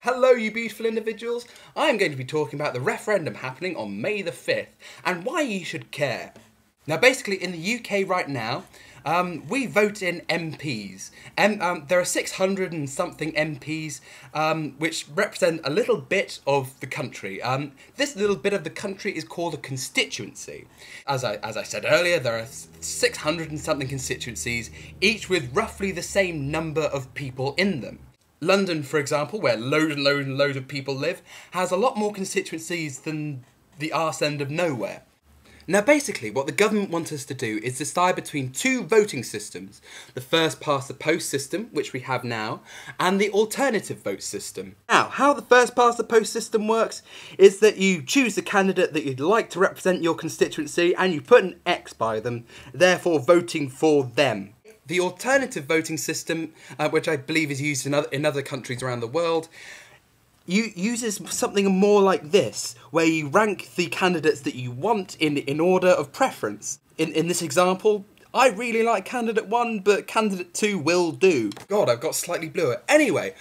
Hello you beautiful individuals, I'm going to be talking about the referendum happening on May the 5th and why you should care. Now basically in the UK right now, we vote in MPs and there are 600 and something MPs which represent a little bit of the country. This little bit of the country is called a constituency. As I said earlier, there are 600 and something constituencies, each with roughly the same number of people in them. London, for example, where loads of people live, has a lot more constituencies than the arse end of nowhere. Now basically, what the government wants us to do is decide between two voting systems. The first past the post system, which we have now, and the alternative vote system. Now, how the first past the post system works is that you choose the candidate that you'd like to represent your constituency and you put an X by them, therefore voting for them. The alternative voting system, which I believe is used in other countries around the world, uses something more like this, where you rank the candidates that you want in order of preference. In this example, I really like candidate 1, but candidate 2 will do. God, I've got slightly bluer. Anyway,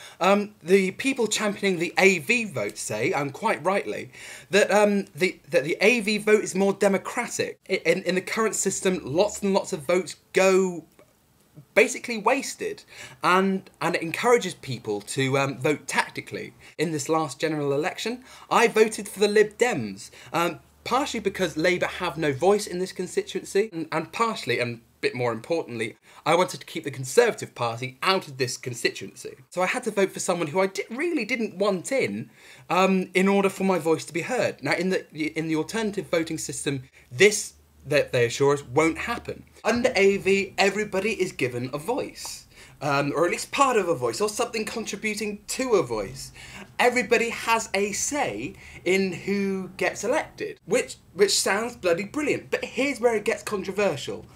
the people championing the AV vote say, and quite rightly, that the AV vote is more democratic. In the current system, lots and lots of votes go basically wasted, and it encourages people to vote tactically. In this last general election, I voted for the Lib Dems, partially because Labour have no voice in this constituency, and partially, and a bit more importantly, I wanted to keep the Conservative Party out of this constituency. So I had to vote for someone who I really didn't want in order for my voice to be heard. Now in the alternative voting system, this, that they assure us, won't happen. Under AV, everybody is given a voice, or at least part of a voice, or something contributing to a voice. Everybody has a say in who gets elected, which sounds bloody brilliant, but here's where it gets controversial.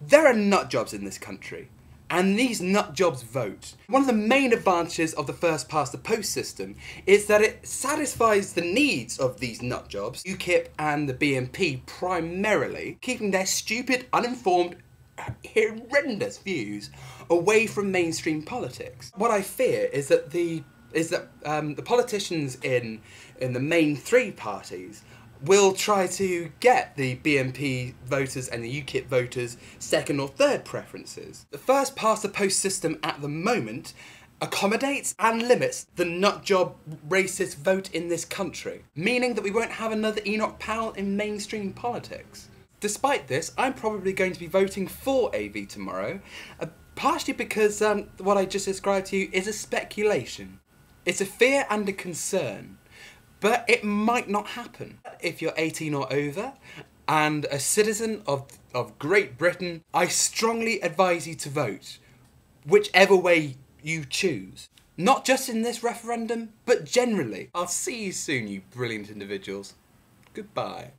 There are nut jobs in this country, and these nut jobs vote. One of the main advantages of the first past the post system is that it satisfies the needs of these nut jobs, UKIP and the BNP primarily, keeping their stupid, uninformed, horrendous views away from mainstream politics. What I fear is that the politicians in the main three parties will try to get the BNP voters and the UKIP voters second or third preferences. The first past the post system at the moment accommodates and limits the nutjob racist vote in this country, meaning that we won't have another Enoch Powell in mainstream politics. Despite this, I'm probably going to be voting for AV tomorrow, partially because what I just described to you is a speculation. It's a fear and a concern. But it might not happen. If you're 18 or over and a citizen of Great Britain, I strongly advise you to vote, whichever way you choose. Not just in this referendum, but generally. I'll see you soon, you brilliant individuals. Goodbye.